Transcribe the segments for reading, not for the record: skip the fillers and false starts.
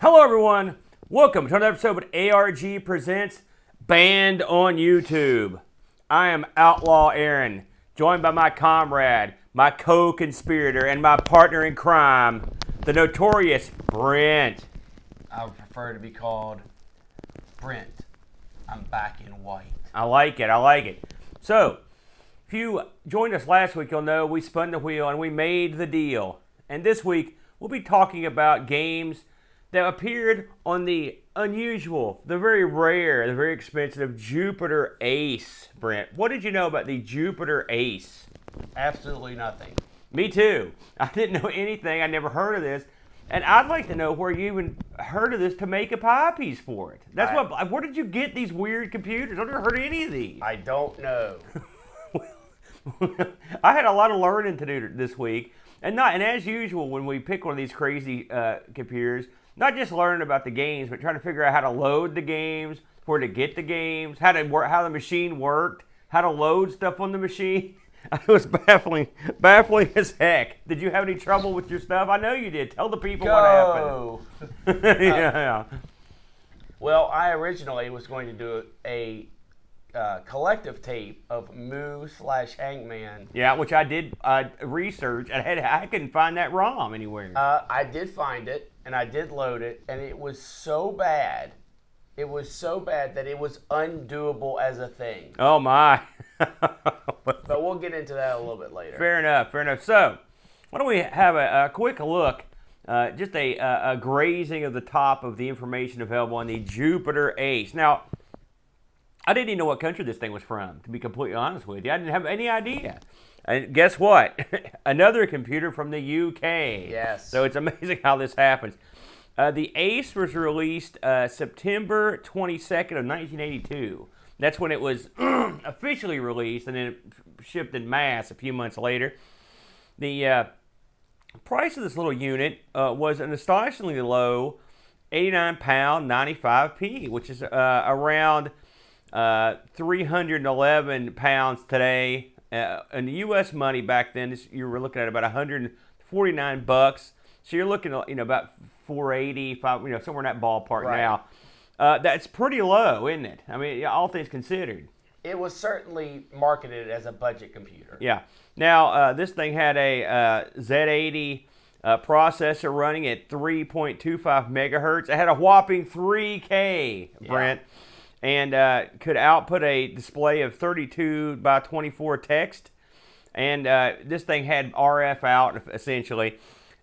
Hello everyone, welcome to another episode of ARG Presents, banned on YouTube. I am Outlaw Aaron, joined by my comrade, my co-conspirator, and my partner in crime, the notorious Brent. I would prefer to be called Brent. I'm back in white. I like it. So, if you joined us last week, you'll know we spun the wheel and we made the deal. And this week, we'll be talking about games that appeared on the unusual, the very rare, the very expensive Jupiter Ace. Brent, what did you know about the Jupiter Ace? Absolutely nothing. Me too. I didn't know anything. I never heard of this. And I'd like to know where you even heard of this to make a pie piece for it. Where did you get these weird computers? I've never heard of any of these. I don't know. I had a lot of learning to do this week. And as usual, when we pick one of these crazy computers, not just learning about the games, but trying to figure out how to load the games, where to get the games, how the machine worked, how to load stuff on the machine. It was baffling as heck. Did you have any trouble with your stuff? I know you did. Tell the people what happened. Yeah. Well, I originally was going to do a collective tape of Moo/Hangman. Yeah, which I did research, and I couldn't find that ROM anywhere. I did find it, and I did load it, and it was so bad. It was so bad that it was undoable as a thing. Oh, my. But we'll get into that a little bit later. Fair enough. So, why don't we have a quick look, just a grazing of the top of the information available on the Jupiter Ace. Now, I didn't even know what country this thing was from, to be completely honest with you. I didn't have any idea. And guess what? Another computer from the UK. Yes. So it's amazing how this happens. The Ace was released September 22nd of 1982. That's when it was officially released, and then it shipped in mass a few months later. The price of this little unit was an astonishingly low £89, 95p, which is around 311 pounds today. In the U.S. money back then, you were looking at about 149 bucks. So you're looking at about 480, somewhere in that ballpark right now. That's pretty low, isn't it? I mean, all things considered. It was certainly marketed as a budget computer. Yeah. Now, this thing had a Z80 processor running at 3.25 megahertz. It had a whopping 3K, Brent. Yeah. And could output a display of 32 by 24 text. And this thing had RF out, essentially.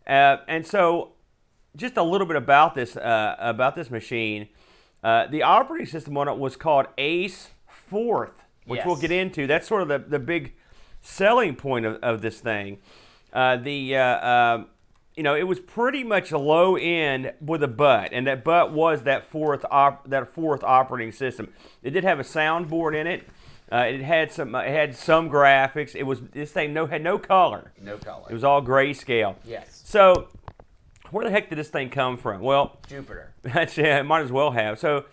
And so, just a little bit about this machine. The operating system on it was called Ace 4th, which we'll get into. That's sort of the big selling point of this thing. It was pretty much some end with a butt, and that butt was that fourth operating system. It did have a soundboard in it. It had some graphics. This thing had no color. No color. It was all grayscale. Yes. So, where the heck did this thing come from? Well, Jupiter. It might as well have. So,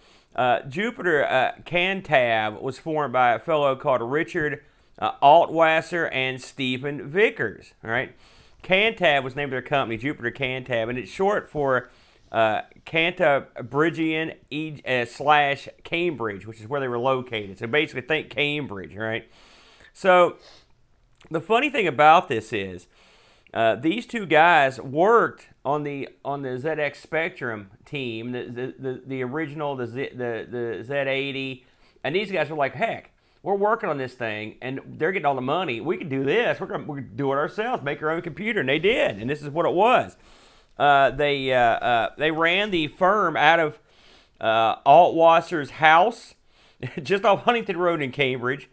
Jupiter Cantab was formed by a fellow called Richard Altwasser and Stephen Vickers. All right. Cantab was named their company, Jupiter Cantab, and it's short for Cantabrigian / Cambridge, which is where they were located. So basically, think Cambridge, right? So the funny thing about this is these two guys worked on the ZX Spectrum team, the original, the Z80, and these guys were like, heck, we're working on this thing, and they're getting all the money. We can do this. We're gonna do it ourselves, make our own computer, and they did. And this is what it was. They ran the firm out of Altwasser's house, just off Huntington Road in Cambridge,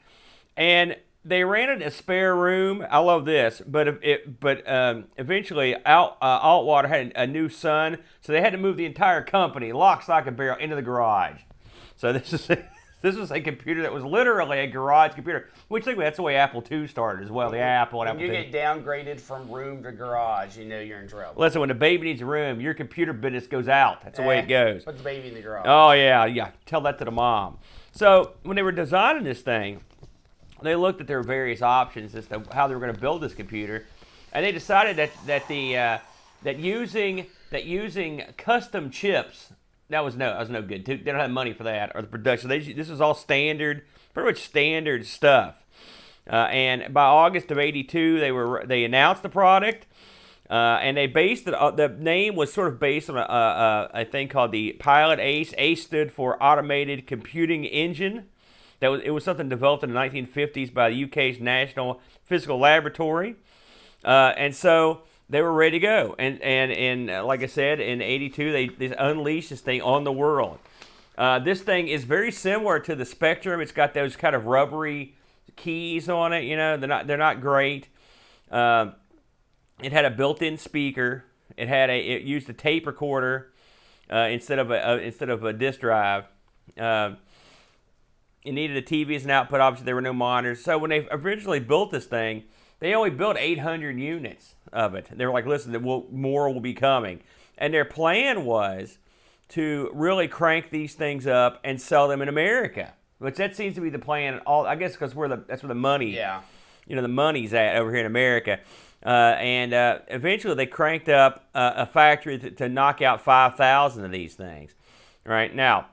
and they ran it in a spare room. I love this, but eventually Altwater had a new son, so they had to move the entire company, lock, stock, and barrel, into the garage. So this was a computer that was literally a garage computer. Which that's the way Apple II started as well. The Apple and Apple II. When you get downgraded from room to garage, you know you're in trouble. Listen, when the baby needs a room, your computer business goes out. That's the way it goes. Put the baby in the garage. Oh yeah. Tell that to the mom. So when they were designing this thing, they looked at their various options as to how they were going to build this computer, and they decided that using that using custom chips, that was no good. They don't have money for that or the production. This was all standard, pretty much standard stuff. And by August of '82, they announced the product, and they based it. The name was sort of based on a thing called the Pilot Ace. Ace stood for Automated Computing Engine. It was something developed in the 1950s by the UK's National Physical Laboratory, and so they were ready to go. And like I said, in '82, they unleashed this thing on the world. This thing is very similar to the Spectrum. It's got those kind of rubbery keys on it. You know, they're not great. It had a built-in speaker. It used a tape recorder instead of a disk drive. It needed a TV as an output. Obviously, there were no monitors. So when they originally built this thing, they only built 800 units of it. They were like, listen, more will be coming. And their plan was to really crank these things up and sell them in America. Which that seems to be the plan. I guess because that's where the money, the money's at over here in America. And eventually they cranked up a factory to knock out 5,000 of these things. Right now,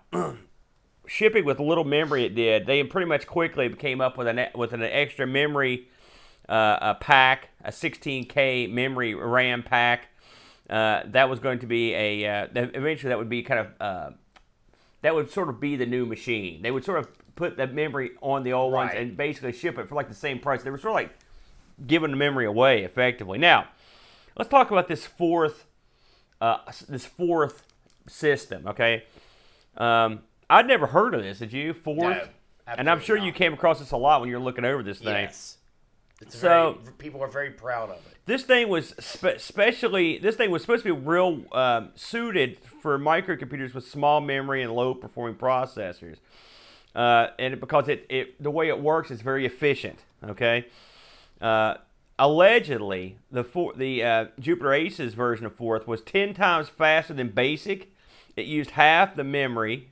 shipping with little memory it did, they pretty much quickly came up with an extra memory pack, a 16K memory RAM pack. That was going to be eventually that would be kind of that would sort of be the new machine. They would sort of put the memory on the old ones and basically ship it for like the same price. They were sort of like giving the memory away effectively. Now, let's talk about this fourth system. Okay, I'd never heard of this. Did you? Fourth, no, and I'm sure you came across this a lot when you were looking over this thing. Yes. People are very proud of it. This thing was supposed to be real suited for microcomputers with small memory and low performing processors, and because the way it works is very efficient. Okay, allegedly the Jupiter Ace's version of Fourth was 10 times faster than Basic. It used half the memory.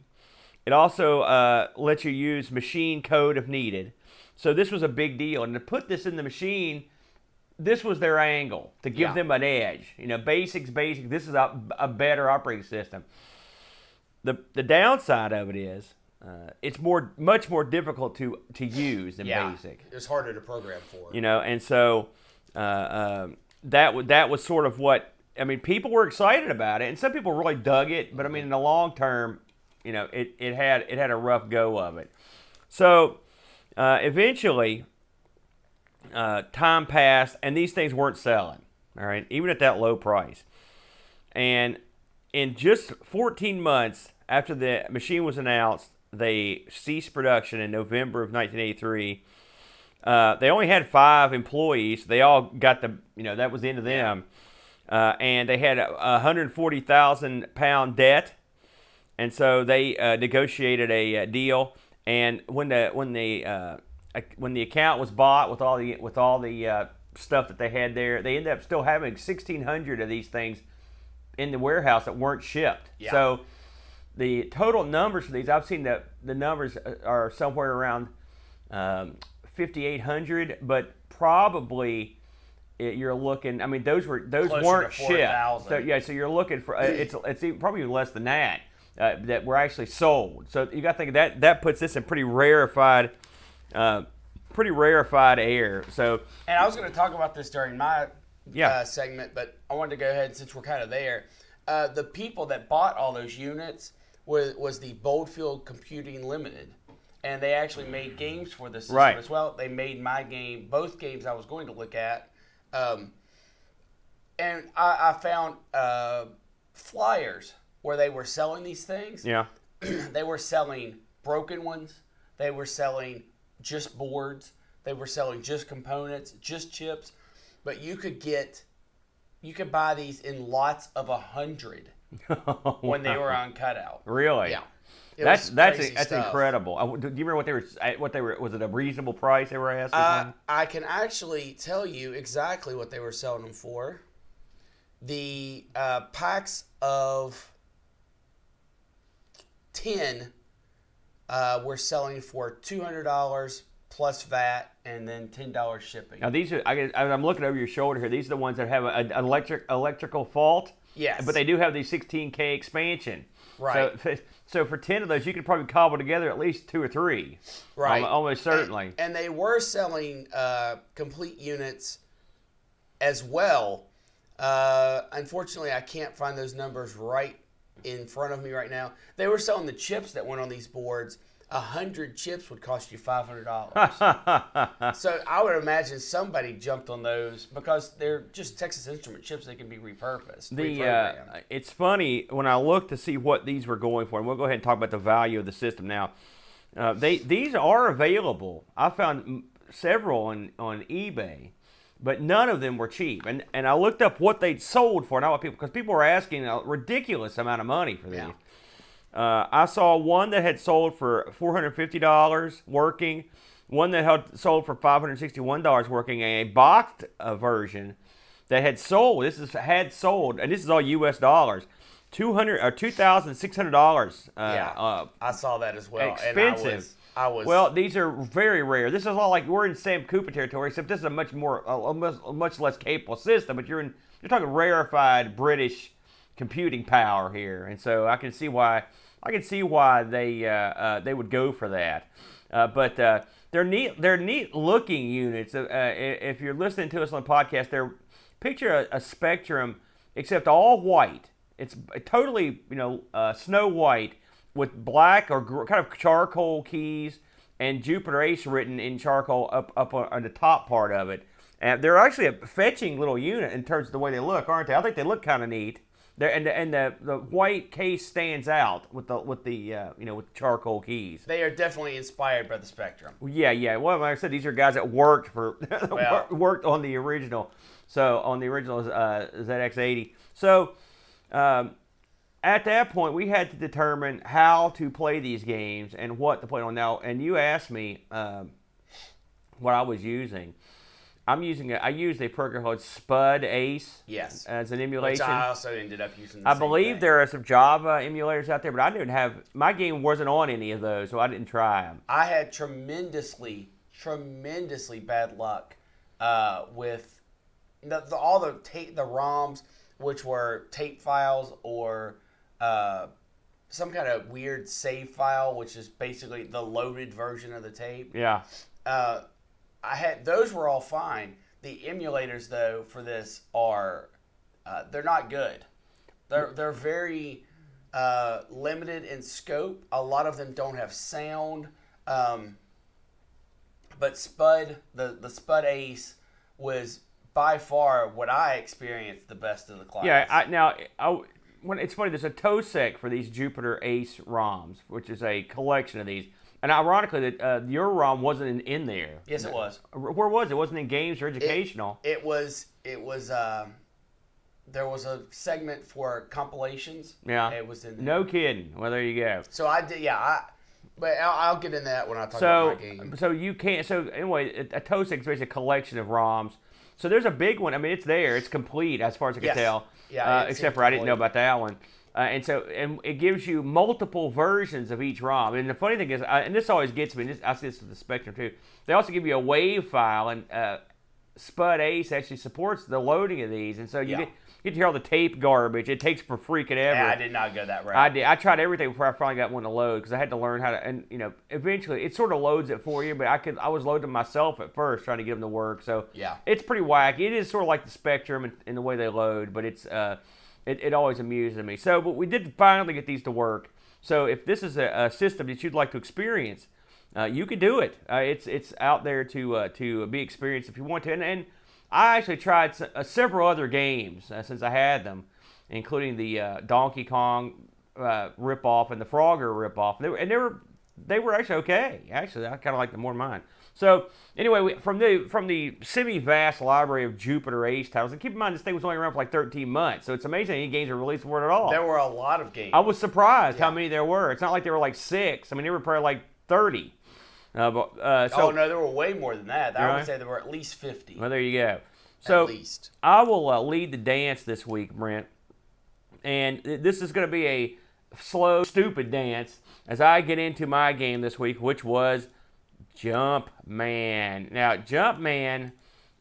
It also lets you use machine code if needed. So this was a big deal, and to put this in the machine, this was their angle to give them an edge. You know, Basic's basic. This is a better operating system. The downside of it is it's much more difficult to use than Basic. It's harder to program for. You know, and so that was sort of what I mean. People were excited about it, and some people really dug it. But I mean, in the long term, you know, it had a rough go of it. So. Eventually, time passed, and these things weren't selling, all right, even at that low price. And in just 14 months after the machine was announced, they ceased production in November of 1983. They only had 5 employees. They all got that was the end of them. And they had a 140,000-pound debt, and so they negotiated a deal. And when the account was bought with all the stuff that they had there, they ended up still having 1,600 of these things in the warehouse that weren't shipped. Yeah. So the total numbers for these, I've seen the numbers are somewhere around 5,800, but probably you're looking. I mean, those weren't shipped. So you're looking for it's probably less than that. That were actually sold. So you got to think that puts this in pretty rarefied air. So, and I was going to talk about this during my segment, but I wanted to go ahead since we're kind of there. The people that bought all those units was the Boldfield Computing Limited, and they actually made games for the system as well. They made both games I was going to look at, and I found flyers where they were selling these things. Yeah. They were selling broken ones. They were selling just boards. They were selling just components, just chips. But you could buy these in lots of 100 when they were on cutout. Really? Yeah. That's incredible. Do you remember what they were? Was it a reasonable price they were asking? I can actually tell you exactly what they were selling them for. The packs of 10 we're selling for $200 plus VAT and then $10 shipping. Now these are I'm looking over your shoulder here. These are the ones that have an electrical fault. Yes. But they do have the 16K expansion. Right. So for 10 of those, you could probably cobble together at least 2 or 3. Right. Almost certainly. And they were selling complete units as well. Unfortunately, I can't find those numbers right in front of me right now. They were selling the chips that went on these boards. 100 chips would cost you $500. So I would imagine somebody jumped on those because they're just Texas Instrument chips. They can be repurposed. It's funny when I look to see what these were going for, and we'll go ahead and talk about the value of the system now. These are available. I found several on eBay, but none of them were cheap. And I looked up what they'd sold for, not what because people were asking a ridiculous amount of money for these. Yeah. I saw one that had sold for $450 working, one that had sold for $561 working, and a boxed version that had sold. And this is all U.S. dollars. $2,600. I saw that as well. Expensive. And Well, these are very rare. This is all like we're in Sam Cooper territory, except this is a much less capable system. But you're talking rarefied British computing power here, and so I can see why they would go for that. But they're neat looking units. If you're listening to us on the podcast, picture a Spectrum except all white. It's totally snow white with black or kind of charcoal keys and Jupiter Ace written in charcoal up on the top part of it. And they're actually a fetching little unit in terms of the way they look, aren't they? I think they look kind of neat. The white case stands out with the charcoal keys. They are definitely inspired by the Spectrum. Yeah. Well, like I said, these are guys that worked worked on the original. So on the original ZX80. So at that point, we had to determine how to play these games and what to play on. Now, and you asked me what I was using. I used a program called Spud Ace. Yes. As an emulation. Which I also ended up using. I believe there are some Java emulators out there, but I didn't have my game wasn't on any of those, so I didn't try them. I had tremendously bad luck with all the ROMs, which were tape files or some kind of weird save file, which is basically the loaded version of the tape. Yeah. Those were all fine. The emulators, though, for this are they're not good. They're very limited in scope. A lot of them don't have sound. But Spud, the Spud Ace, was by far what I experienced the best of the class. Yeah. It's funny. There's a TOSEC for these Jupiter Ace ROMs, which is a collection of these. And ironically, your ROM wasn't in there. Yes, it was. Where was it? It wasn't in games or educational. It was. There was a segment for compilations. Yeah. It was in there. No kidding. Well, there you go. So I did. Yeah. But I'll get into that when I talk about my game. So you can't. So anyway, a TOSEC is basically a collection of ROMs. So there's a big one. I mean, it's there. It's complete as far as I can tell. Yeah. Except for I didn't know about that one. And it gives you multiple versions of each ROM. And the funny thing is, and this always gets me, I see this with the Spectrum too, they also give you a WAV file, and Spud Ace actually supports the loading of these. And so you get to hear all the tape garbage. It takes for freaking ever. Yeah, I did not go that route. I did. I tried everything before I finally got one to load because I had to learn how to, and eventually it sort of loads it for you, but I was loading myself at first trying to get them to work. So it's pretty wacky. It is sort of like the Spectrum in the way they load, but it's It always amuses me. So, but we did finally get these to work. So, if this is a system that you'd like to experience, you could do it. It's out there to be experienced if you want to. And I actually tried several other games since I had them, including the Donkey Kong ripoff and the Frogger ripoff. They were actually okay. Actually, I kind of like them more than mine. So anyway, from the semi-vast library of Jupiter Ace titles, and keep in mind this thing was only around for like 13 months, so it's amazing any games were released for it at all. There were a lot of games. I was surprised how many there were. It's not like there were like 6. I mean, there were probably like 30. Oh no, there were way more than that. I would say there were at least 50. Well, there you go. So at least. I will lead the dance this week, Brent, and this is going to be a slow, stupid dance as I get into my game this week, which was Jumpman. Now, Jumpman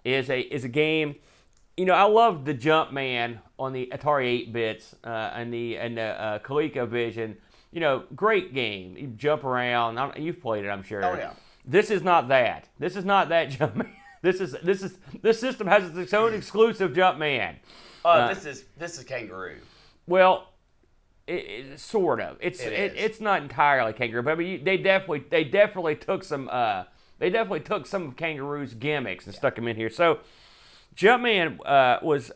is a game I love the Jumpman on the Atari 8-bits and the ColecoVision. Great game. You jump around. You've played it, I'm sure. Oh yeah. This is not that. This is not that Jumpman. This system has its own exclusive Jumpman. This is Kangaroo. Well, sort of. It's not entirely Kangaroo, but I mean, they definitely took some of Kangaroo's gimmicks and stuck them in here. So, Jumpman was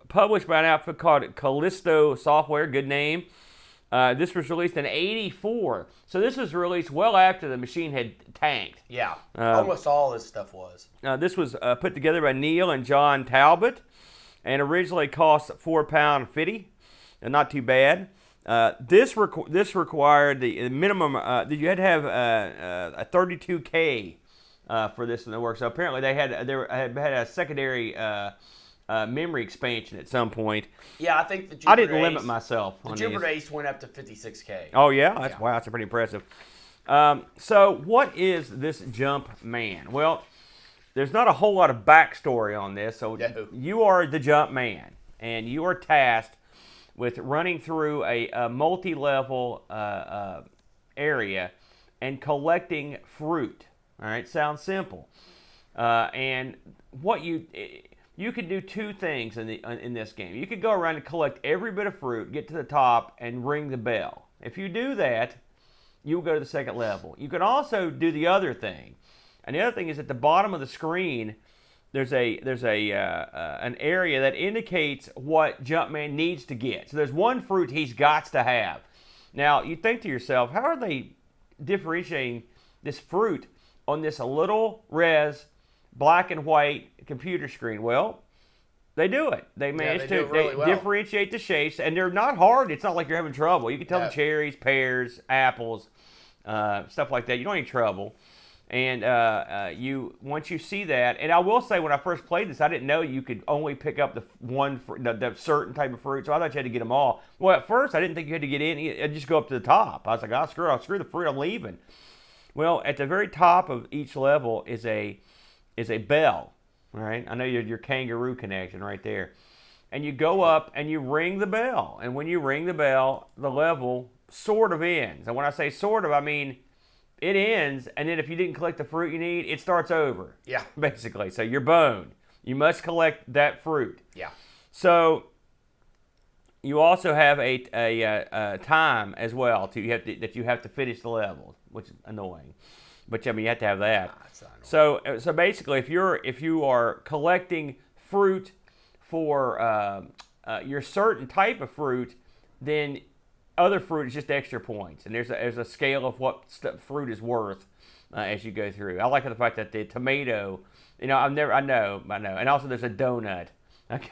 published by an outfit called Callisto Software. Good name. This was released in '84, so this was released well after the machine had tanked. Yeah, almost all this stuff was. This was put together by Neil and John Talbot, and originally cost £4.50, and not too bad. This required the minimum. You had to have a 32K for this in the work. So apparently they had a secondary memory expansion at some point. Yeah, I think I didn't limit myself. The Jupiter Ace went up to 56K. Oh yeah, wow, that's pretty impressive. So what is this Jumpman? Well, there's not a whole lot of backstory on this. So you are the Jumpman, and you are tasked with running through a multi-level area and collecting fruit. All right, sounds simple. And what you could do two things in this game. You could go around and collect every bit of fruit, get to the top, and ring the bell. If you do that, you'll go to the second level. You can also do the other thing, and the other thing is at the bottom of the screen. There's an area that indicates what Jumpman needs to get. So there's one fruit he's got to have. Now you think to yourself, how are they differentiating this fruit on this little res black and white computer screen? Well, they do it. They manage to really well. Differentiate the shapes, and they're not hard. It's not like you're having trouble. You can tell the cherries, pears, apples, stuff like that. You don't have any trouble. And once you see that, and I will say when I first played this, I didn't know you could only pick up the certain type of fruit, so I thought you had to get them all. Well, at first I didn't think you had to get in. I'd just go up to the top. I was like, screw the fruit, I'm leaving. Well, at the very top of each level is a bell. All right, I know your kangaroo connection right there, and you go up and you ring the bell, and when you ring the bell, the level sort of ends. And when I say sort of, I mean it ends, and then if you didn't collect the fruit you need, it starts over. Yeah. Basically, so you're boned. You must collect that fruit. Yeah. So you also have a time as well that you have to finish the level, which is annoying. But I mean, you have to have that. So basically, if you are collecting fruit for your certain type of fruit, then other fruit is just extra points, and there's a scale of what fruit is worth as you go through. I like the fact that the tomato, I know, and also there's a donut. Okay,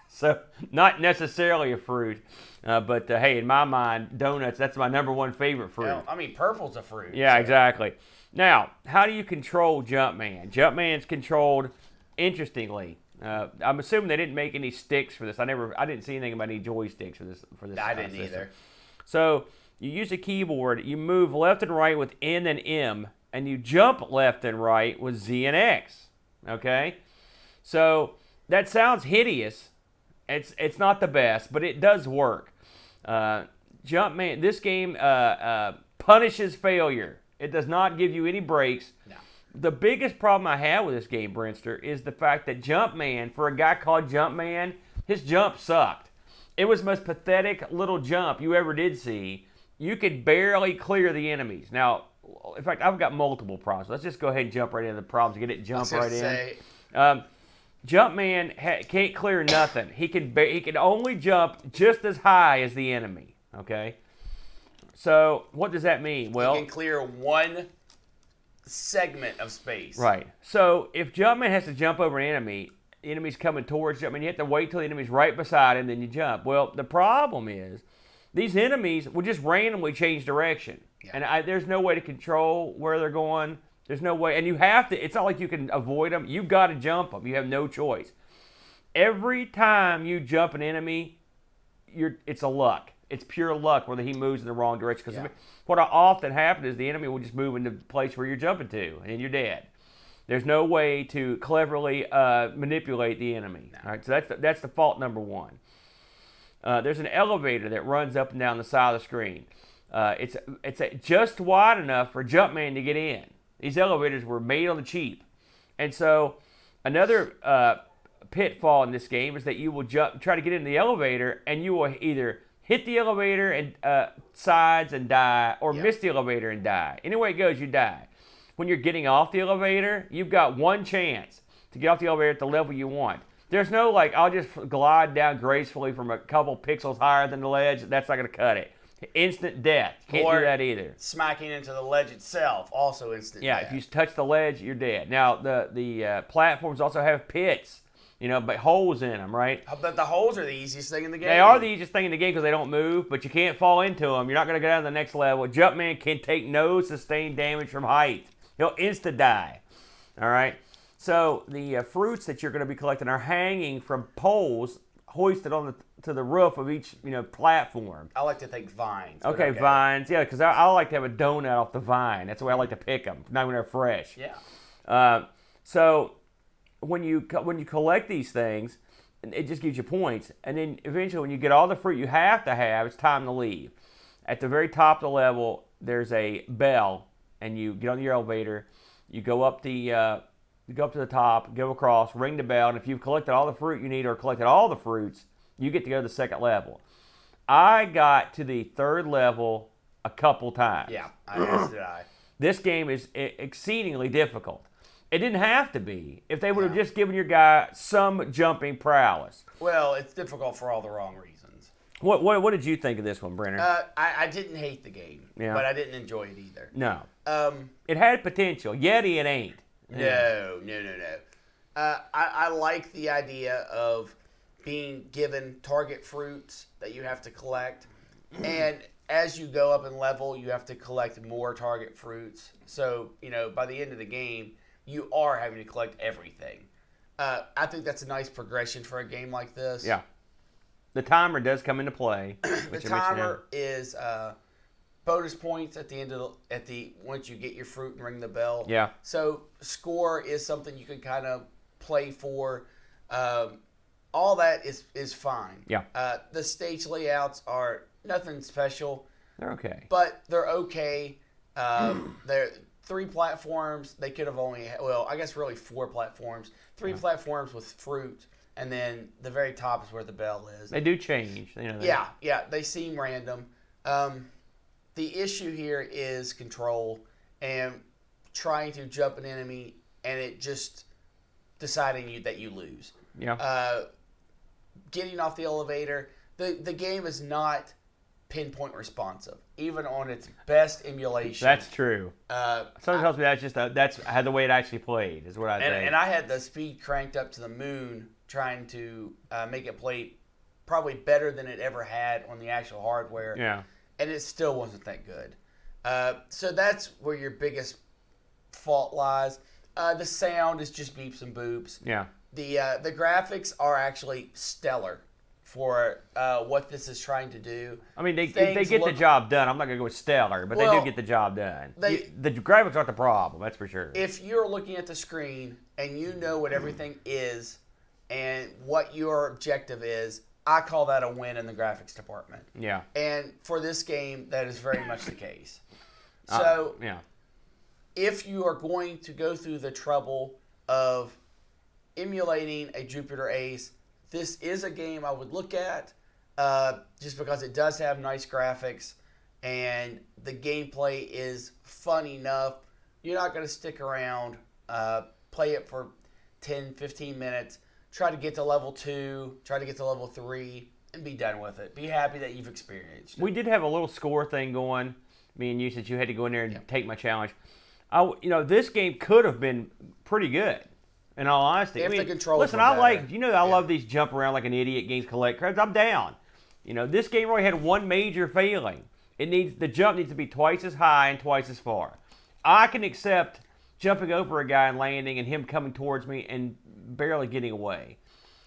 so not necessarily a fruit, but hey, in my mind, donuts, that's my number one favorite fruit. Well, I mean, purple's a fruit. Yeah, so. Exactly. Now, how do you control Jumpman? Jumpman's controlled interestingly. I'm assuming they didn't make any sticks for this. I didn't see anything about any joysticks for this. I didn't either. So you use a keyboard. You move left and right with N and M, and you jump left and right with Z and X. Okay, so that sounds hideous. It's not the best, but it does work. Jumpman. This game punishes failure. It does not give you any breaks. No. The biggest problem I have with this game, Brinster, is the fact that Jumpman, for a guy called Jumpman, his jump sucked. It was the most pathetic little jump you ever did see. You could barely clear the enemies. Now, in fact, I've got multiple problems. Let's just go ahead and jump right into the problems. Get it, jump right in. Jumpman can't clear nothing. He can only jump just as high as the enemy. Okay. So what does that mean? Well, he can clear one segment of space. Right. So if Jumpman has to jump over an enemy, the enemy's coming towards Jumpman, you have to wait till the enemy's right beside him, then you jump. Well, the problem is these enemies will just randomly change direction. Yeah. And there's no way to control where they're going. There's no way. And you have to, it's not like you can avoid them. You've got to jump them. You have no choice. Every time you jump an enemy, it's a luck. It's pure luck whether he moves in the wrong direction. Because what often happens is the enemy will just move into the place where you're jumping to, and you're dead. There's no way to cleverly manipulate the enemy. All right, so that's the fault number one. There's an elevator that runs up and down the side of the screen. It's just wide enough for Jumpman to get in. These elevators were made on the cheap. And so another pitfall in this game is that you will try to get into the elevator, and you will either hit the elevator and sides and die, or miss the elevator and die. Any way it goes, you die. When you're getting off the elevator, you've got one chance to get off the elevator at the level you want. There's no I'll just glide down gracefully from a couple pixels higher than the ledge. That's not going to cut it. Instant death. Can't do that either. Smacking into the ledge itself, also instant death. Yeah, if you touch the ledge, you're dead. Now, the platforms also have pits, but holes in them, right? But the holes are the easiest thing in the game. They are the easiest thing in the game because they don't move, but you can't fall into them. You're not going to go down to the next level. Jumpman can take no sustained damage from height. He'll insta-die, all right? So the fruits that you're going to be collecting are hanging from poles hoisted to the roof of each platform. I like to think vines. Okay, vines. Yeah, because I like to have a donut off the vine. That's the way I like to pick them, not when they're fresh. Yeah. So when you collect these things, it just gives you points. And then eventually when you get all the fruit you have to have, it's time to leave. At the very top of the level, there's a bell, and you get on your elevator. You go up to the top, go across, ring the bell, and if you've collected all the fruit you need or collected all the fruits, you get to go to the second level. I got to the third level a couple times. Yeah, as did I. This game is exceedingly difficult. It didn't have to be if they would have just given your guy some jumping prowess. Well, it's difficult for all the wrong reasons. What did you think of this one, Brenner? I didn't hate the game, but I didn't enjoy it either. No. It had potential. Yeti, it ain't. No. I like the idea of being given target fruits that you have to collect. And as you go up in level, you have to collect more target fruits. So, by the end of the game, you are having to collect everything. I think that's a nice progression for a game like this. Yeah. The timer does come into play. The timer is bonus points at the end of once you get your fruit and ring the bell. Yeah. So score is something you can kind of play for. All that is fine. Yeah. The stage layouts are nothing special. They're okay. But they're okay. They're 3 platforms. They could have only I guess really 4 platforms. 3 platforms with fruit. And then the very top is where the bell is. They do change. Yeah. They seem random. The issue here is control and trying to jump an enemy and it just deciding that you lose. Yeah. Getting off the elevator. The game is not pinpoint responsive, even on its best emulation. That's true. Someone tells me that's the way it actually played, is what I think. And I had the speed cranked up to the moon trying to make it play probably better than it ever had on the actual hardware. Yeah. And it still wasn't that good. So that's where your biggest fault lies. The sound is just beeps and boops. Yeah. The graphics are actually stellar for what this is trying to do. I mean, they get the job done. I'm not going to go with stellar, but they do get the job done. The graphics aren't the problem, that's for sure. If you're looking at the screen and you know what everything is and what your objective is, I call that a win in the graphics department. Yeah. And for this game, that is very much the case. So, if you are going to go through the trouble of emulating a Jupiter Ace, this is a game I would look at just because it does have nice graphics and the gameplay is fun enough. You're not going to stick around, play it for 10, 15 minutes, try to get to level 2, try to get to level 3, and be done with it. Be happy that you've experienced it. We did have a little score thing going, me and you, since you had to go in there and take my challenge. This game could have been pretty good, in all honesty. If the controls listen, were I better. love these jump around like an idiot games, collect crabs. I'm down. This game really had one major failing. The jump needs to be twice as high and twice as far. I can accept jumping over a guy and landing and him coming towards me and barely getting away.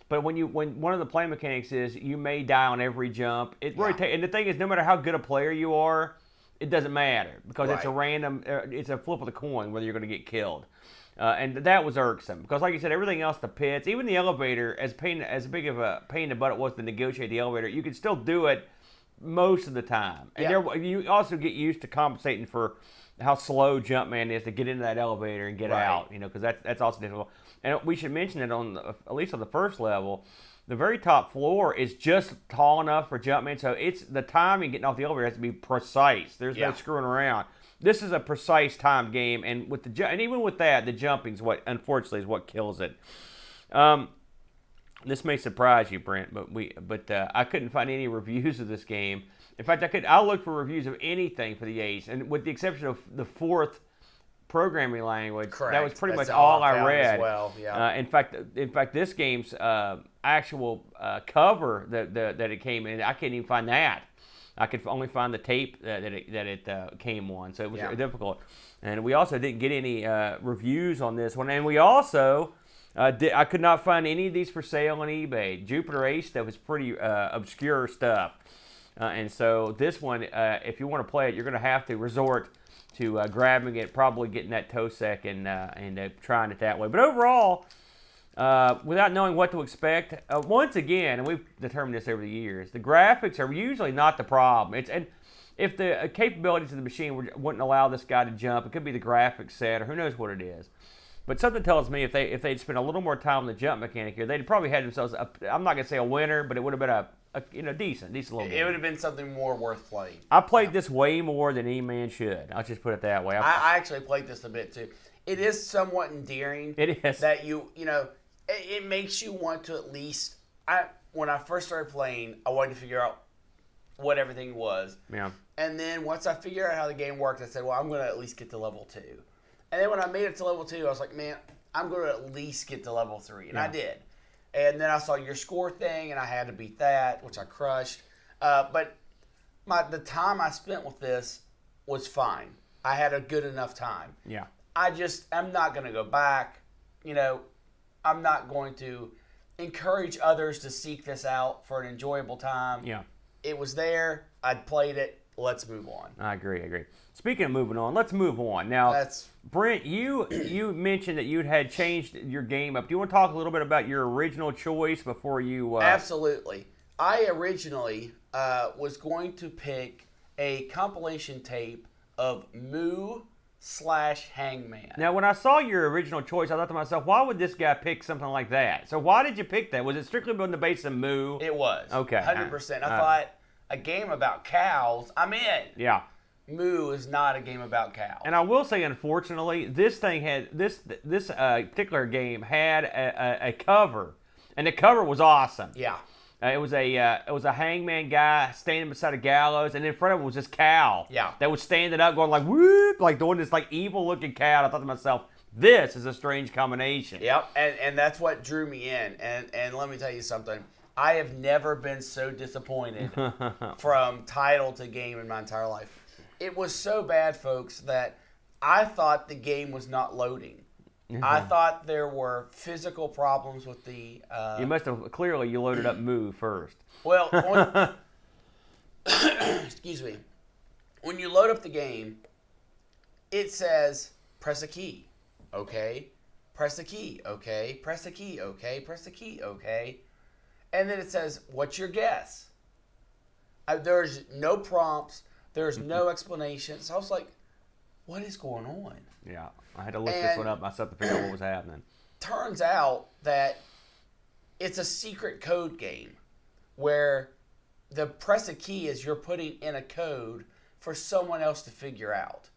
But when one of the play mechanics is you may die on every jump, and the thing is, no matter how good a player you are, it doesn't matter because it's a random, it's a flip of the coin whether you're going to get killed. And that was irksome because, like you said, everything else, the pits, even the elevator, as big of a pain in the butt it was to negotiate the elevator, you could still do it most of the time. And you also get used to compensating for how slow Jumpman is to get into that elevator and get out. Because that's also difficult. And we should mention that at least on the first level, the very top floor is just tall enough for Jumpman, so it's the timing getting off the elevator has to be precise. There's no screwing around. This is a precise time game, and even with that, the jumping's what unfortunately is what kills it. This may surprise you, Brent, but I couldn't find any reviews of this game. In fact, I looked for reviews of anything for the Ace, and with the exception of the fourth programming language, that was pretty much all I read. As well, yeah. In fact, this game's actual cover that it came in, I can't even find that. I could only find the tape that it came on, so it was difficult. And we also didn't get any reviews on this one. And we also, I could not find any of these for sale on eBay. Jupiter Ace stuff is pretty obscure stuff. And so this one, if you want to play it, you're going to have to resort to grabbing it, probably getting that TOSEC and trying it that way. But overall, without knowing what to expect, once again, and we've determined this over the years, the graphics are usually not the problem. And if the capabilities of the machine wouldn't allow this guy to jump, it could be the graphics set, or who knows what it is. But something tells me if they'd spent a little more time on the jump mechanic here, they'd probably had themselves I'm not gonna say a winner, but it would have been a decent little. It would have been something more worth playing. I played this way more than any man should. I'll just put it that way. I actually played this a bit too. It is somewhat endearing. It is that it makes you want to at least. When I first started playing, I wanted to figure out what everything was. Yeah. And then once I figured out how the game worked, I said, well, I'm going to at least get to level 2. And then when I made it to level 2, I was like, man, I'm going to at least get to level 3. And I did. And then I saw your score thing, and I had to beat that, which I crushed. But the time I spent with this was fine. I had a good enough time. Yeah. I'm not going to go back. I'm not going to encourage others to seek this out for an enjoyable time. Yeah. It was there. I'd played it. Let's move on. I agree. Speaking of moving on, let's move on. Now, Brent, you mentioned that you had changed your game up. Do you want to talk a little bit about your original choice before you... Absolutely. I originally was going to pick a compilation tape of Moo/Hangman. Now, when I saw your original choice, I thought to myself, why would this guy pick something like that? So why did you pick that? Was it strictly on the basis of Moo? It was. Okay. 100%. I thought a game about cows, I'm in. Yeah. Moo is not a game about cows. And I will say, unfortunately, this particular game had a cover, and the cover was awesome. Yeah. It was a hangman guy standing beside a gallows, and in front of him was this cow. Yeah. That was standing up, going like whoop, like doing this like evil looking cow. And I thought to myself, this is a strange combination. Yep. And that's what drew me in. And let me tell you something. I have never been so disappointed from title to game in my entire life. It was so bad, folks, that I thought the game was not loading. I thought there were physical problems with the... you must have, clearly you loaded up Moo first. Well, excuse me. When you load up the game, it says, press a key, okay? Press a key, okay? Press a key, okay? Press a key, okay? And then it says, what's your guess? There's no prompts. There's no explanation. So I was like, what is going on? Yeah, I had to look this one up myself to figure out what was happening. Turns out that it's a secret code game where the press a key is you're putting in a code for someone else to figure out.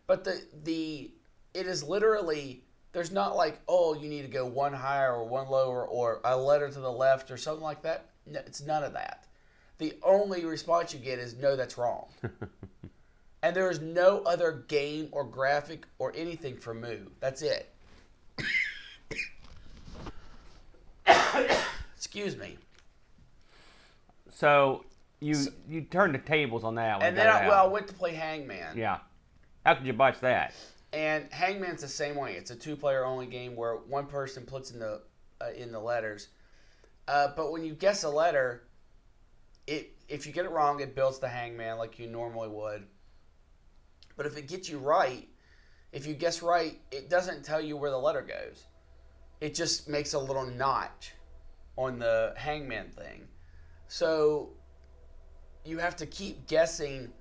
But it is literally, there's not like, oh, you need to go one higher or one lower or a letter to the left or something like that. No, it's none of that. The only response you get is, no, that's wrong. And there is no other game or graphic or anything for Moo. That's it. Excuse me. So you turned the tables on that one. And then I went to play Hangman. Yeah. How could you botch that? And Hangman's the same way. It's a 2-player only game where one person puts in the letters. But when you guess a letter, if you get it wrong, it builds the Hangman like you normally would. But if it gets you right, if you guess right, it doesn't tell you where the letter goes. It just makes a little notch on the hangman thing. So you have to keep guessing,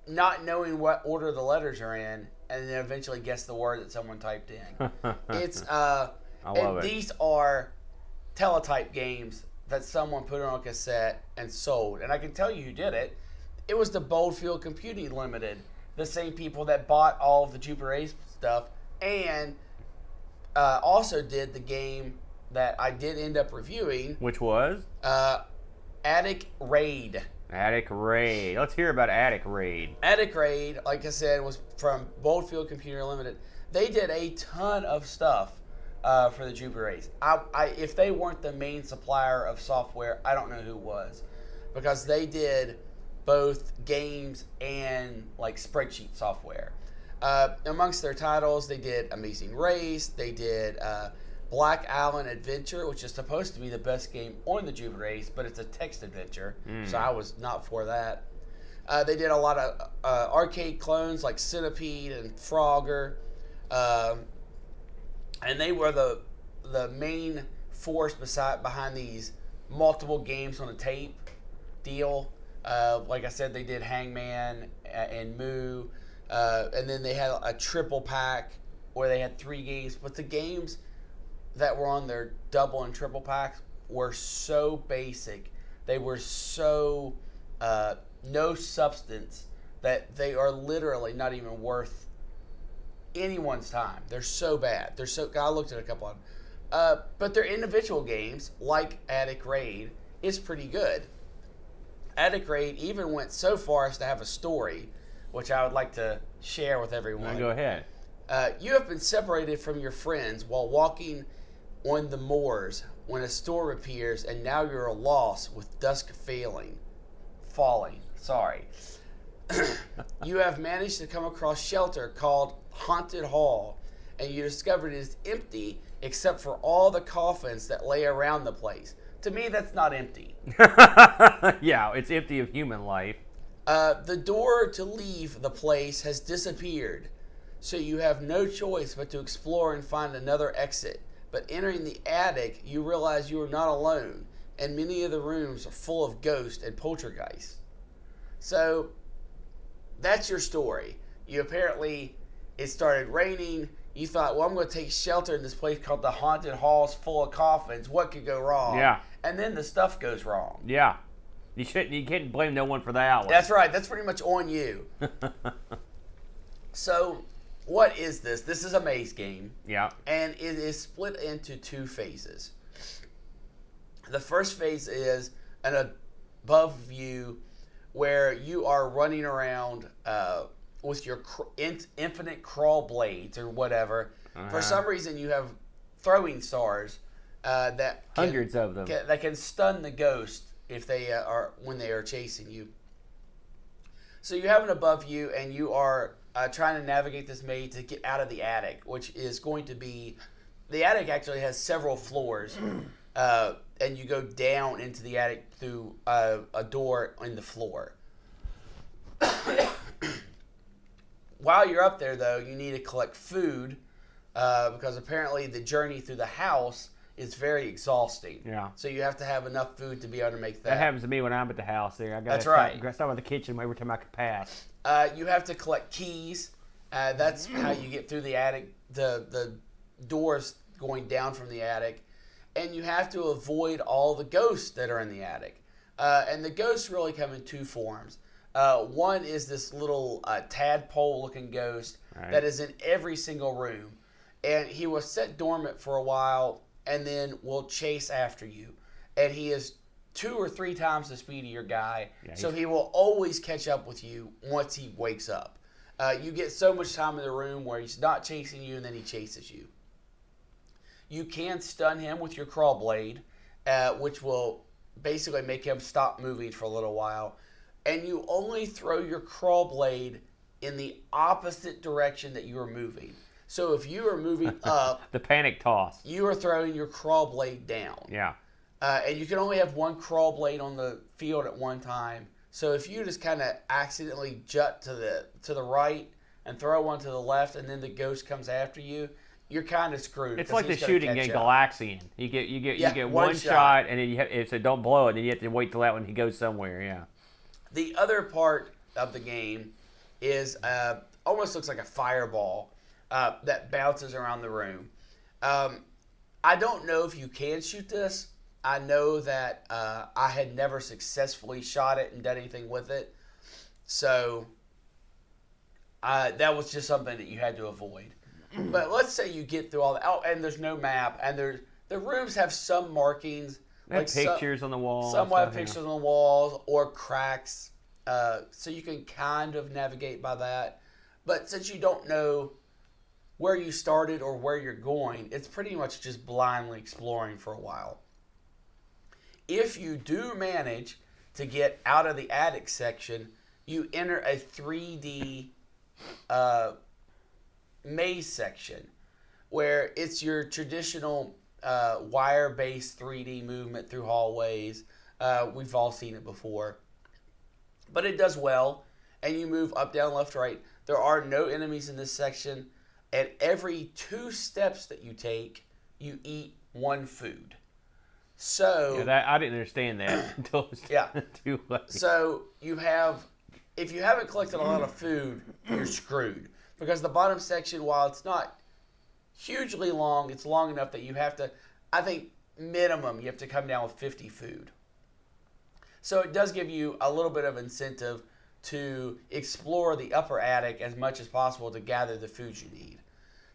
not knowing what order the letters are in, and then eventually guess the word that someone typed in. It's I love it. These are teletype games that someone put on a cassette and sold. And I can tell you who did it. It was the Boldfield Computing Limited, the same people that bought all of the Jupiter Ace stuff, and also did the game that I did end up reviewing. Which was? Atic Raid. Atic Raid. Let's hear about Atic Raid. Atic Raid, like I said, was from Boldfield Computer Limited. They did a ton of stuff for the Jupiter Ace. If they weren't the main supplier of software, I don't know who was, because they did both games and like spreadsheet software. Amongst their titles, they did Amazing Race. They did Black Island Adventure, which is supposed to be the best game on the Jupiter Ace, but it's a text adventure, so I was not for that. They did a lot of arcade clones like Centipede and Frogger, and they were the main force behind these multiple games on a tape deal. Like I said, they did Hangman and Moo, and then they had a triple pack where they had 3 games, but the games that were on their double and triple packs were so basic. They were so no substance that they are literally not even worth anyone's time. They're so bad. I looked at a couple of them. But their individual games, like Atic Raid, is pretty good. Atic Raid even went so far as to have a story, which I would like to share with everyone. Go ahead. You have been separated from your friends while walking on the moors when a storm appears, and now you're lost with dusk falling. Sorry. You have managed to come across shelter called Haunted Hall, and you discover it is empty except for all the coffins that lay around the place. To me, that's not empty. Yeah, it's empty of human life. The door to leave the place has disappeared, so you have no choice but to explore and find another exit. But entering the attic, you realize you are not alone, and many of the rooms are full of ghosts and poltergeists. So, that's your story. It started raining. You thought, well, I'm going to take shelter in this place called the Haunted Halls full of coffins. What could go wrong? Yeah. And then the stuff goes wrong. Yeah. You can't blame no one for that one. That's right. That's pretty much on you. So, what is this? This is a maze game. Yeah. And it is split into 2 phases. The first phase is an above view where you are running around with your infinite crawl blades or whatever. For some reason, you have throwing stars hundreds of them that can stun the ghost if when they are chasing you. So you have an above view, and you are trying to navigate this maze to get out of the attic, which is going to be... The attic actually has several floors, and you go down into the attic through a door in the floor. While you're up there, though, you need to collect food because apparently the journey through the house is very exhausting. Yeah. So you have to have enough food to be able to make that. That happens to me when I'm at the house there. That's right. Start with the kitchen every time I can pass. You have to collect keys. That's how you get through the attic, the doors going down from the attic. And you have to avoid all the ghosts that are in the attic. And the ghosts really come in 2 forms. One is this little tadpole-looking ghost that is in every single room. And he will sit dormant for a while and then will chase after you. And he is 2 or 3 times the speed of your guy. Yeah, so he will always catch up with you once he wakes up. You get so much time in the room where he's not chasing you and then he chases you. You can stun him with your crawl blade, which will basically make him stop moving for a little while. And you only throw your crawl blade in the opposite direction that you are moving. So if you are moving up... the panic toss. You are throwing your crawl blade down. Yeah. And you can only have 1 crawl blade on the field at one time. So if you just kind of accidentally jut to the right and throw one to the left, and then the ghost comes after you, you're kind of screwed. It's like the shooting game Galaxian. You get one shot, and then if it don't blow it, then you have to wait till that one he goes somewhere. Yeah. The other part of the game is almost looks like a fireball that bounces around the room. I don't know if you can shoot this. I know that I had never successfully shot it and done anything with it. So that was just something that you had to avoid. But let's say you get through all that. Oh, and there's no map. And the rooms have some markings. Like pictures on the walls. Some have pictures on the walls or cracks. So you can kind of navigate by that. But since you don't know where you started or where you're going, it's pretty much just blindly exploring for a while. If you do manage to get out of the attic section, you enter a 3D maze section where it's your traditional wire-based 3D movement through hallways. We've all seen it before. But it does well, and you move up, down, left, right. There are no enemies in this section. At every 2 steps that you take, you eat 1 food. So I didn't understand that until it was too late. So if you haven't collected a lot of food, you're screwed. Because the bottom section, while it's not hugely long, it's long enough that you have to, I think, minimum, you have to come down with 50 food. So it does give you a little bit of incentive to explore the upper attic as much as possible to gather the food you need.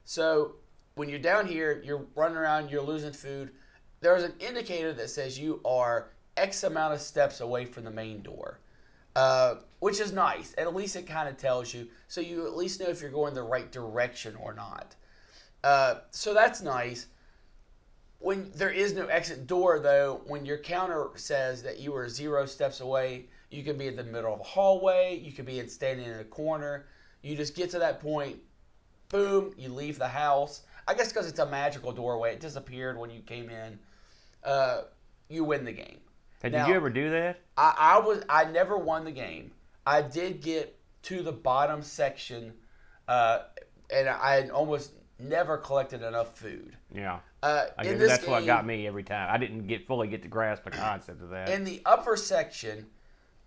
So when you're down here, you're running around, you're losing food. There's an indicator that says you are X amount of steps away from the main door, which is nice. At least it kind of tells you, so you at least know if you're going the right direction or not. So that's nice. When there is no exit door, though, when your counter says that you are 0 steps away, you can be in the middle of a hallway, you could be standing in a corner. You just get to that point, boom, you leave the house. I guess because it's a magical doorway, it disappeared when you came in. You win the game. Did you ever do that? I never won the game. I did get to the bottom section, and I had almost never collected enough food. Yeah. That's what got me every time. I didn't fully get to grasp the concept of that. In the upper section,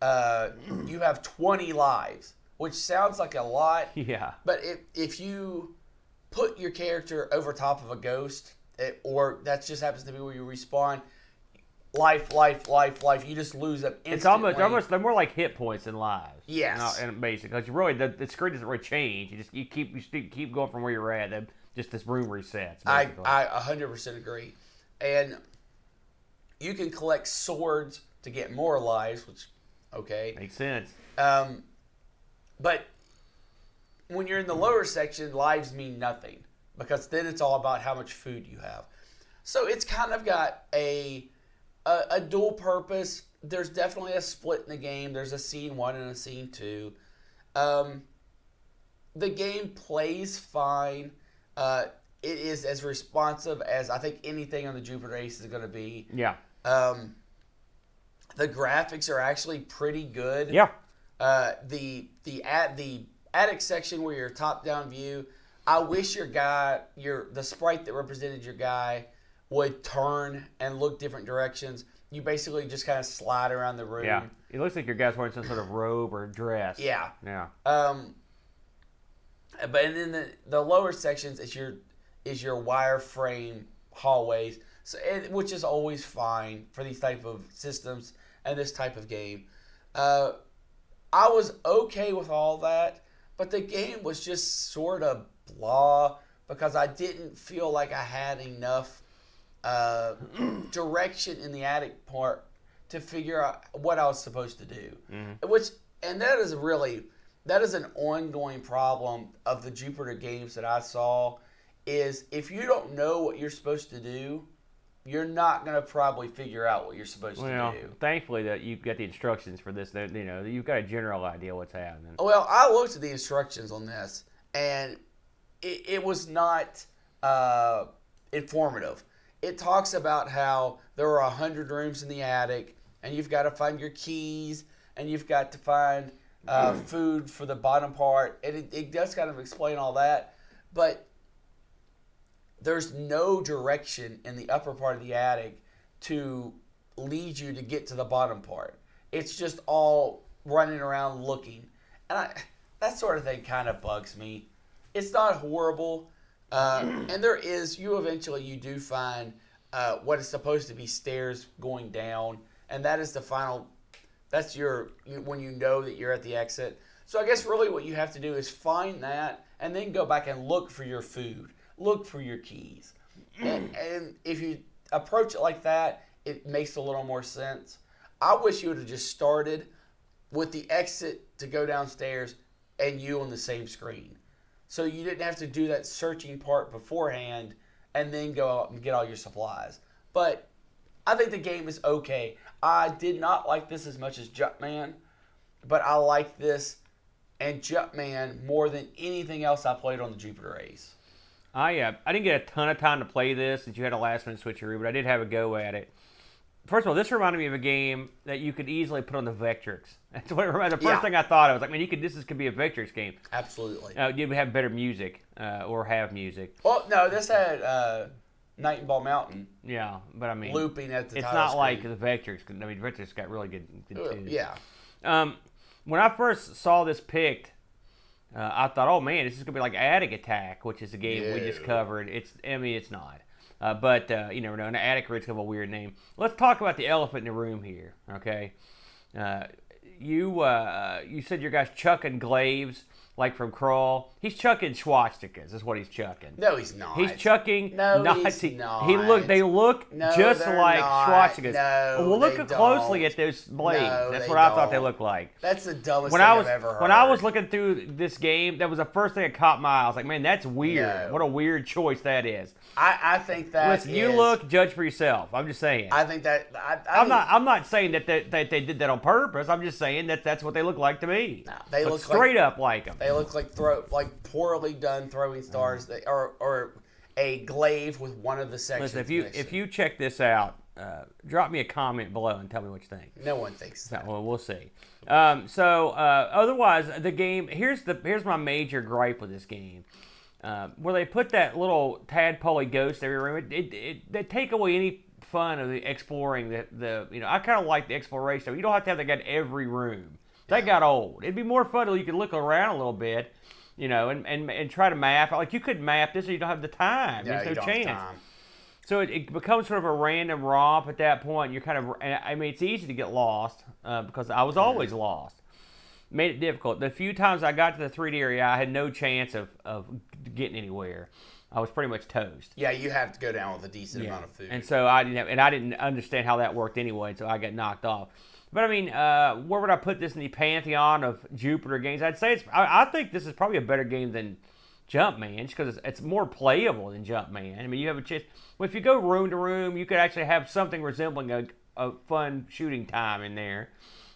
you have 20 lives, which sounds like a lot. Yeah. But if you put your character over top of a ghost, or that just happens to be where you respawn, life, you just lose them instantly. It's almost they're more like hit points than lives. Yes. And basically, because really the screen doesn't really change. You keep going from where you're at. Just this room resets. Basically. I 100% agree. And you can collect swords to get more lives, which, okay. Makes sense. But when you're in the lower section, lives mean nothing, because then it's all about how much food you have. So it's kind of got a dual purpose. There's definitely a split in the game. There's a scene 1 and a scene 2. The game plays fine. It is as responsive as I think anything on the Jupiter Ace is going to be. Yeah. The graphics are actually pretty good. Yeah. The attic section where your top-down view, I wish the sprite that represented your guy would turn and look different directions. You basically just kind of slide around the room. Yeah. It looks like your guy's wearing some sort of robe or dress. Yeah. Yeah. But and then the lower sections is your wireframe hallways, which is always fine for these type of systems and this type of game. I was okay with all that, but the game was just sort of blah because I didn't feel like I had enough direction in the attic part to figure out what I was supposed to do. Mm-hmm. That is an ongoing problem of the Jupiter games that I saw, is if you don't know what you're supposed to do, you're not going to probably figure out what you're supposed to do. Thankfully that you've got the instructions for this. You've got a general idea what's happening. Well, I looked at the instructions on this, and it was not informative. It talks about how there are 100 rooms in the attic, and you've got to find your keys, and you've got to find food for the bottom part, and it does kind of explain all that, but there's no direction in the upper part of the attic to lead you to get to the bottom part. It's just all running around looking. And that sort of thing kind of bugs me. It's not horrible. And you eventually do find what is supposed to be stairs going down. And that is the final, when you know that you're at the exit. So I guess really what you have to do is find that and then go back and look for your food. Look for your keys. And if you approach it like that, it makes a little more sense. I wish you would have just started with the exit to go downstairs and you on the same screen. So you didn't have to do that searching part beforehand and then go out and get all your supplies. But I think the game is okay. I did not like this as much as Jumpman, but I like this and Jumpman more than anything else I played on the Jupiter Ace. I didn't get a ton of time to play this since you had a last-minute switcheroo, but I did have a go at it. First of all, this reminded me of a game that you could easily put on the Vectrix. That's what it reminded. The first thing I thought, I was like, man, this could be a Vectrix game. Absolutely. You would have better music, or have music. Well, no, this had Night and Ball Mountain. Yeah, but I mean, looping at the it's title not screen. Like the Vectrix. I mean, Vectrix got really good tunes. Yeah. When I first saw this picked, I thought, oh man, this is gonna be like Atic Attack, which is a game we just covered. It's not. But you never know. And Atic Raid's kind of a weird name. Let's talk about the elephant in the room here, okay? You said your guy's chucking glaives like from Crawl. He's chucking swastikas. Is what he's chucking. No, he's not. He's chucking Nazi. He's not. They look just like swastikas. No, well, look closely at those blades. No, That's what I thought they looked like. That's the dumbest thing I've ever heard. When I was looking through this game, that was the first thing that caught my eye. I was like, man, that's weird. No. What a weird choice that is. I think that. Listen, you look, judge for yourself. I'm just saying. I think that. I'm not saying that they did that on purpose. I'm just saying that's what they look like to me. No, they look straight up like them. They look like poorly done throwing stars, or a glaive with one of the sections. Listen, if you check this out, drop me a comment below and tell me what you think. No one thinks that. Well, we'll see. Otherwise, the game. Here's my major gripe with this game. Where they put that little tadpoley ghost every room, they take away any fun of the exploring. I kind of like the exploration. You don't have to have that guy in every room. That got old. It'd be more fun if you could look around a little bit, and try to map. Like you could map this, and you don't have the time. Yeah, There's no chance. So it becomes sort of a random romp at that point. You're kind of. I mean, it's easy to get lost because I was always lost. Made it difficult. The few times I got to the 3D area, I had no chance of getting anywhere. I was pretty much toast. Yeah, you have to go down with a decent amount of food. And so I didn't understand how that worked anyway, so I got knocked off. But I mean, where would I put this in the pantheon of Jupiter games? I'd say I think this is probably a better game than Jumpman, just because it's more playable than Jumpman. I mean, you have a chance. Well, if you go room to room, you could actually have something resembling a fun shooting time in there.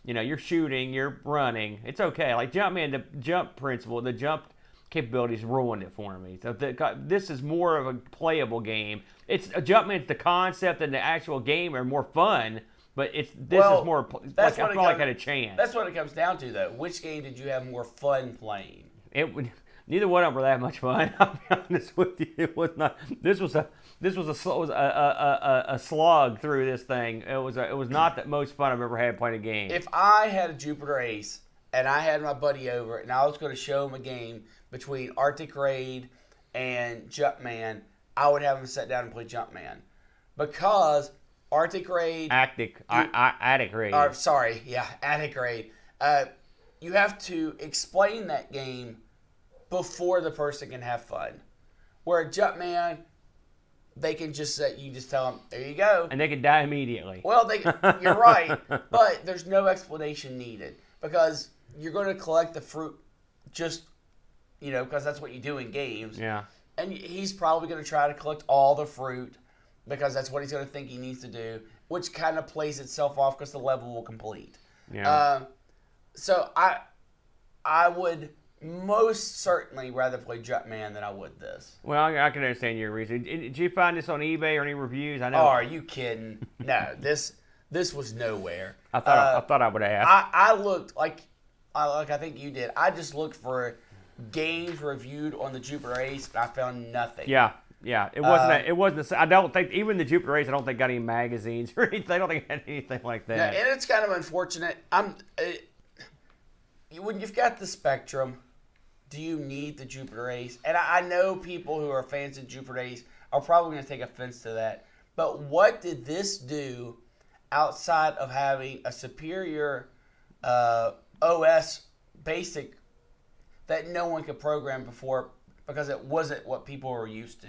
You're shooting, you're running. It's okay. Like Jumpman, the jump principle, the jump capabilities ruined it for me. So this is more of a playable game. Jumpman's the concept and the actual game are more fun, but this is more. I feel like I had a chance. That's what it comes down to, though. Which game did you have more fun playing? Neither one of them were that much fun. I'll be honest with you. It was not. This was a slog through this thing. It was not the most fun I've ever had playing a game. If I had a Jupiter Ace and I had my buddy over and I was going to show him a game between Atic Raid and Jumpman, I would have him sit down and play Jumpman because Atic Raid. Atic Raid. Atic Raid. You have to explain that game before the person can have fun. Where Jumpman, they can just you just tell them, there you go. And they can die immediately. Well, you're right, but there's no explanation needed because you're going to collect the fruit just, because that's what you do in games. Yeah. And he's probably going to try to collect all the fruit because that's what he's going to think he needs to do, which kind of plays itself off because the level will complete. Yeah. So I would most certainly rather play Jumpman than I would this. Well, I can understand your reason. Did you find this on eBay or any reviews? I know. Oh, are you kidding? No, this was nowhere. I thought I would ask. I looked like like I think you did. I just looked for games reviewed on the Jupiter Ace, but I found nothing. Yeah. It wasn't. It wasn't. I don't think even the Jupiter Ace. I don't think got any magazines or anything. I don't think it had anything like that. Yeah, and it's kind of unfortunate. When you've got the Spectrum, do you need the Jupiter Ace? And I know people who are fans of Jupiter Ace are probably going to take offense to that. But what did this do outside of having a superior OS basic that no one could program before because it wasn't what people were used to?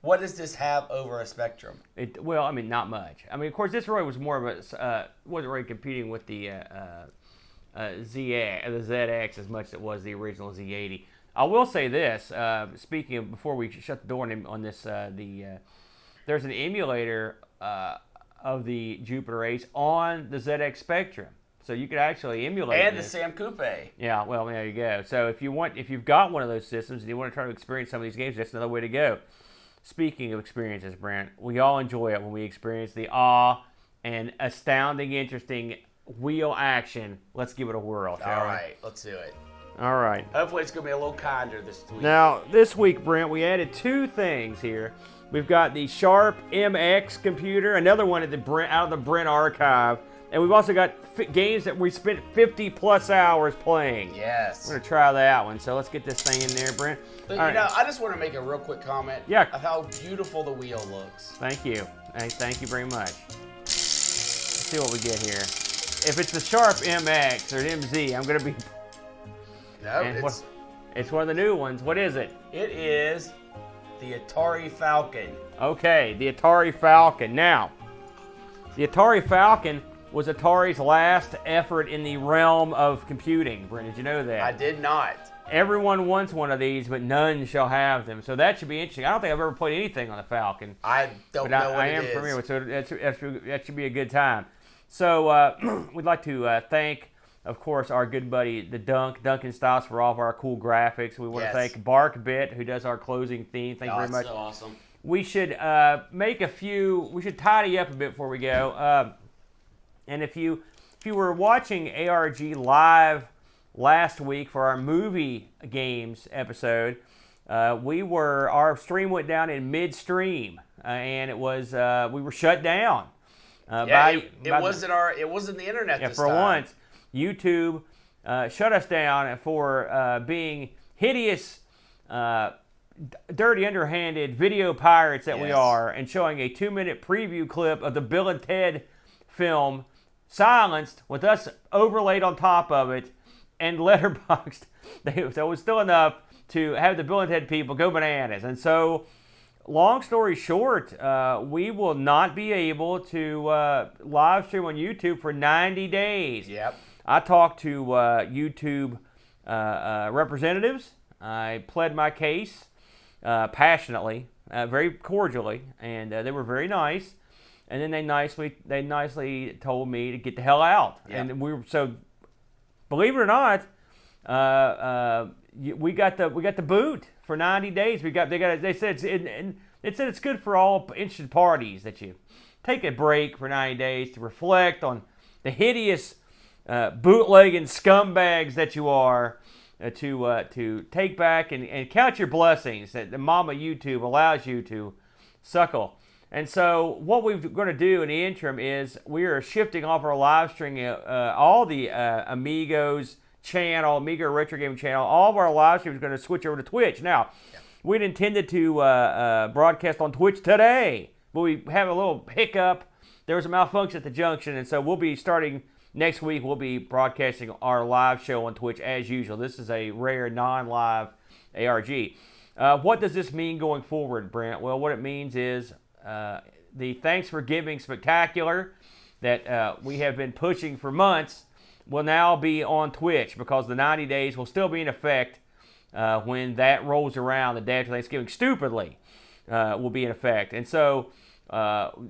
What does this have over a Spectrum? Well, I mean, not much. I mean, of course, this really was more of a wasn't really competing with the ZX as much as it was the original Z80. I will say this. Speaking of, before we shut the door on this, there's an emulator of the Jupiter Ace on the ZX Spectrum, so you could actually emulate and this. The Sam Coupe. Yeah, well, there you go. So if you've got one of those systems and you want to try to experience some of these games, that's another way to go. Speaking of experiences, Brent, we all enjoy it when we experience the awe and astounding, interesting wheel action. Let's give it a whirl, shall we? All right, let's do it. All right. Hopefully it's going to be a little kinder this week. Now, this week, Brent, we added two things here. We've got the Sharp MX computer, another one out of the Brent archive, and we've also got games that we spent 50-plus hours playing. Yes. We're going to try that one, so let's get this thing in there, Brent. I just want to make a real quick comment of how beautiful the wheel looks. Thank you. Thank you very much. Let's see what we get here. If it's the Sharp MX or MZ, I'm going to be... No, it's one of the new ones. What is it? It is the Atari Falcon. Okay, the Atari Falcon. Now, the Atari Falcon was Atari's last effort in the realm of computing. Brent, did you know that? I did not. Everyone wants one of these, but none shall have them. So that should be interesting. I don't think I've ever played anything on the Falcon. I don't know what it is. I am familiar with it, so that should be a good time. So we'd like to thank, of course, our good buddy, the Duncan Styles, for all of our cool graphics. We want to thank BarkBit, who does our closing theme. Thank you very much. So awesome. We should we should tidy up a bit before we go. And if you were watching ARG live last week for our movie games episode, our stream went down in midstream, and it was we were shut down. It wasn't the internet. Yeah, for once, YouTube shut us down for being hideous, dirty, underhanded video pirates that we are, and showing a 2-minute preview clip of the Bill and Ted film, silenced with us overlaid on top of it, and letterboxed. So it was still enough to have the Bill and Ted people go bananas. And so, long story short, we will not be able to live stream on YouTube for 90 days. Yep. I talked to YouTube representatives. I pled my case passionately, very cordially, and they were very nice. And then they nicely told me to get the hell out. Yep. And we were so, believe it or not, we got the boot for 90 days. They said it's good for all interested parties that you take a break for 90 days to reflect on the hideous bootlegging scumbags that you are, to take back and count your blessings that the mama YouTube allows you to suckle. And so what we're going to do in the interim is we are shifting off our live streaming, all the Amigos channel, Amigo Retro Game channel, all of our live streams are going to switch over to Twitch. Now, we'd intended to broadcast on Twitch today, but we have a little hiccup. There was a malfunction at the junction, and so we'll be starting next week. We'll be broadcasting our live show on Twitch as usual. This is a rare non-live ARG. What does this mean going forward, Brent? Well, what it means is the Thanks for Giving Spectacular that we have been pushing for months will now be on Twitch, because the 90 days will still be in effect when that rolls around the day after Thanksgiving. Stupidly will be in effect. And so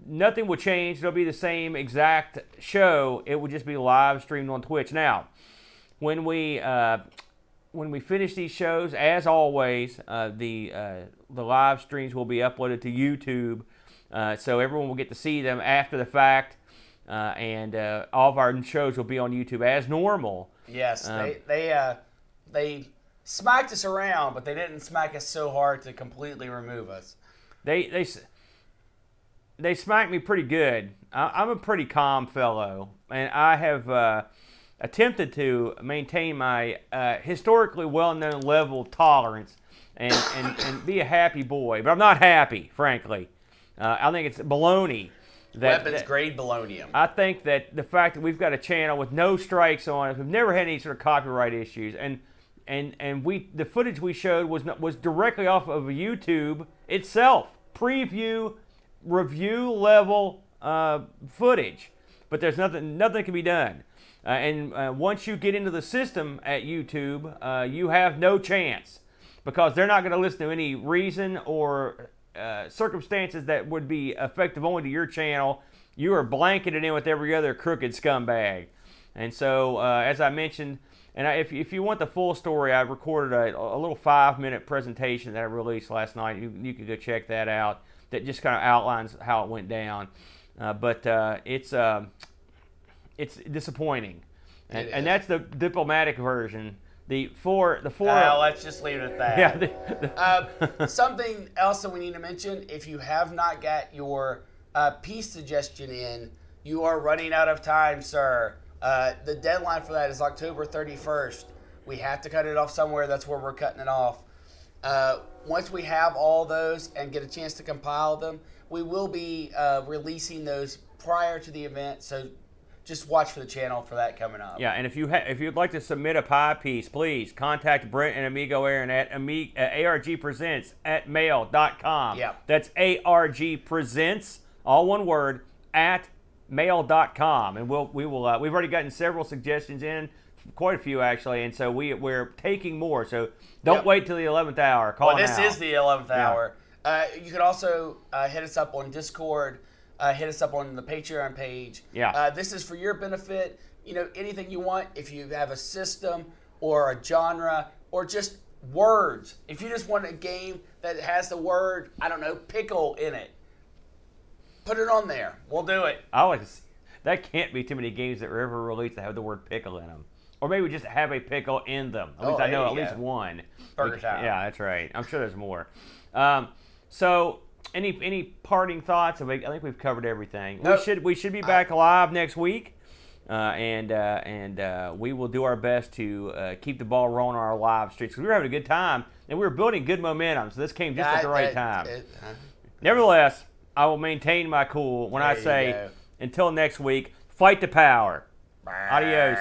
nothing will change. It'll be the same exact show. It will just be live streamed on Twitch. Now, when we finish these shows, as always, the live streams will be uploaded to YouTube, so everyone will get to see them after the fact. and all of our shows will be on YouTube as normal. Yes, they smacked us around, but they didn't smack us so hard to completely remove us. They smacked me pretty good. I'm a pretty calm fellow, and I have attempted to maintain my historically well-known level of tolerance and be a happy boy. But I'm not happy, frankly. I think it's baloney. Weapons grade baloney. I think that the fact that we've got a channel with no strikes on it, we've never had any sort of copyright issues, and the footage we showed was directly off of YouTube itself, preview, review level footage, but there's nothing can be done. Once you get into the system at YouTube, you have no chance, because they're not going to listen to any reason or circumstances that would be effective only to your channel. You are blanketed in with every other crooked scumbag. And so, as I mentioned, and if you want the full story, I recorded a little 5-minute presentation that I released last night. You can go check that out. That just kind of outlines how it went down. But it's disappointing, and that's the diplomatic version. Let's just leave it at that. Yeah. Something else that we need to mention: if you have not got your piece suggestion in, you are running out of time, sir. The deadline for that is October 31st. We have to cut it off somewhere. That's where we're cutting it off. Once we have all those and get a chance to compile them, we will be releasing those prior to the event. So just watch for the channel for that coming up. Yeah, and if you'd like to submit a pie piece, please contact Brent and Amigo Aaron at ARG Presents at mail.com. Yeah. That's ARG Presents, all one word, at mail.com. And we've already gotten several suggestions in, quite a few actually, and so we're taking more. So don't wait till the 11th hour. Call this now. Is the 11th hour. You can also hit us up on Discord. Hit us up on the Patreon page. Yeah. This is for your benefit. Anything you want. If you have a system or a genre or just words. If you just want a game that has the word, I don't know, pickle in it, put it on there. We'll do it. That can't be too many games that were ever released that have the word pickle in them. Or maybe just have a pickle in them. At least I know at least one. Burger Time. Yeah, that's right. I'm sure there's more. So, any parting thoughts? I think we've covered everything. Nope. We should be back live next week, and we will do our best to keep the ball rolling on our live streams. We were having a good time, and we were building good momentum. So this came just at the right time. Nevertheless, I will maintain my cool when I say, until next week, fight the power. Bye. Adios.